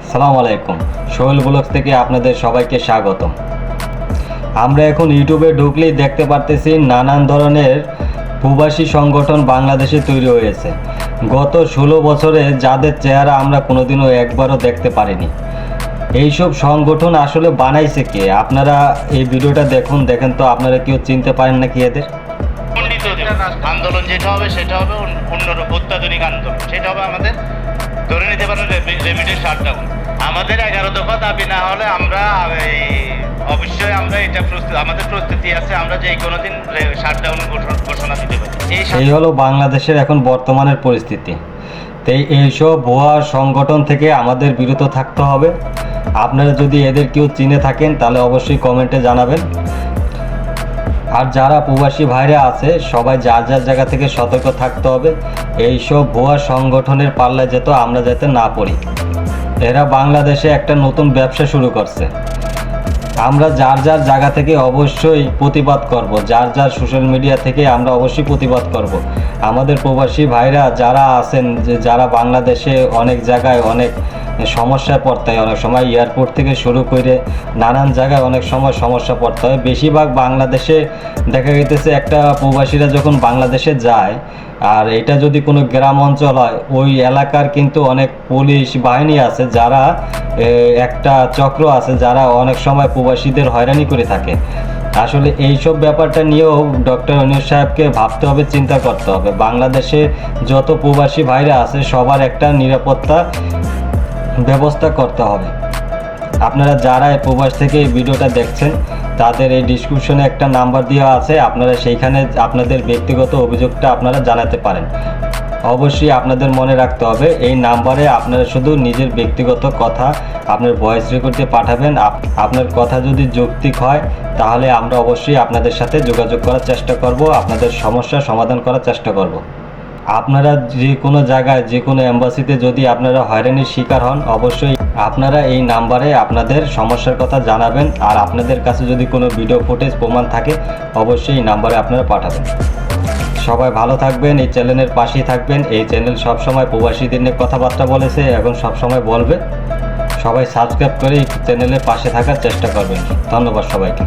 সালাম আলাইকুম। সোহেল ব্লগস থেকে আপনাদের সবাইকে স্বাগতম। আমরা এখন ইউটিউবে ঢুকলেই দেখতে পারতেছি নানান ধরনের প্রবাসী সংগঠন বাংলাদেশে তৈরি হয়েছে। গত 16 বছরে যাদের চেহারা আমরা কোনোদিনও একবারও দেখতে পারিনি। এইসব সংগঠন আসলে বানাইছে কে? আপনারা এই ভিডিওটা দেখেন তো আপনারা কেউ চিনতে পারেন নাকি এদের? আন্দোলন যেটা হবে সেটা হবে অন্যরূপ অত্যাধুনিক আন্দোলন, সেটা হবে আমাদের ধরে নিতে পারেন রেমিটেড শাটডাউন। আমাদের 11 দফা দাবি না হলে আমরা অবশ্যই আমরা এটা আমাদের প্রস্তুতি আছে, আমরা যে কোনো দিন শাটডাউন ঘোষণা দিতে পারি। এই হলো বাংলাদেশের এখন বর্তমানের পরিস্থিতি। তাই এইসব ভুয়া সংগঠন থেকে আমাদের বিরত থাকতে হবে। আপনারা যদি এদের কেউ চিনে থাকেন তাহলে অবশ্যই কমেন্টে জানাবেন। আর যারা প্রবাসী ভাইরা আছে সবাই যার যার জায়গা থেকে সতর্ক থাকতে হবে। এইসব ভুয়া সংগঠনের পাল্লায় আমরা যাতে না পড়ি। এরা বাংলাদেশে একটা নতুন ব্যবসা শুরু করছে। আমরা যার যার জায়গা থেকে অবশ্যই প্রতিবাদ করব, যার যার সোশ্যাল মিডিয়া থেকে আমরা অবশ্যই প্রতিবাদ করব। আমাদের প্রবাসী ভাইরা যারা আছেন, যারা বাংলাদেশে অনেক জায়গায় অনেক সমস্যায় পড়তে হয়, অনেক সময় এয়ারপোর্ট থেকে শুরু করে নানান জায়গায় অনেক সময় সমস্যা পড়তে হয়। বেশিরভাগ বাংলাদেশে দেখা গেছে একটা প্রবাসীরা যখন বাংলাদেশে যায়, আর এটা যদি কোনো গ্রাম অঞ্চল হয়, ওই এলাকার কিন্তু অনেক পুলিশ বাহিনী আছে, যারা একটা চক্র আছে যারা অনেক সময় প্রবাসীদের হয়রানি করে থাকে। আসলে এইসব ব্যাপারটা নিয়েও ডক্টর ইউনূস সাহেবকে ভাবতে হবে, চিন্তা করতে হবে। বাংলাদেশে যত প্রবাসী ভাইরা আছে সবার একটা নিরাপত্তা ব্যবস্থা করতে হবে। আপনারা যারা এই প্রবাস থেকে এই ভিডিওটা দেখছেন তাদের এই ডিসক্রিপশনে একটা নাম্বার দেওয়া আছে, আপনারা সেইখানে আপনাদের ব্যক্তিগত অভিযোগটা আপনারা জানাতে পারেন। অবশ্যই আপনাদের মনে রাখতে হবে এই নাম্বারে আপনারা শুধু নিজের ব্যক্তিগত কথা আপনার ভয়েস রেকর্ডে পাঠাবেন। আপনার কথা যদি যৌক্তিক হয় তাহলে আমরা অবশ্যই আপনাদের সাথে যোগাযোগ করার চেষ্টা করব, আপনাদের সমস্যার সমাধান করার চেষ্টা করব। আপনারা যে কোনো জায়গায় যে কোনো এম্বাসিতে যদি আপনারা হয়রানির শিকার হন, অবশ্যই আপনারা এই নাম্বারে আপনাদের সমস্যার কথা জানাবেন। আর আপনাদের কাছে যদি কোনো ভিডিও ফুটেজ প্রমাণ থাকে অবশ্যই এই নাম্বারে আপনারা পাঠাবেন। সবাই ভালো থাকবেন, এই চ্যানেলের পাশেই থাকবেন। এই চ্যানেল সবসময় প্রবাসীদের নিয়ে কথাবার্তা বলেছে, এখন সবসময় বলবে। সবাই সাবস্ক্রাইব করে এই চ্যানেলের পাশে থাকার চেষ্টা করবেন। ধন্যবাদ সবাইকে।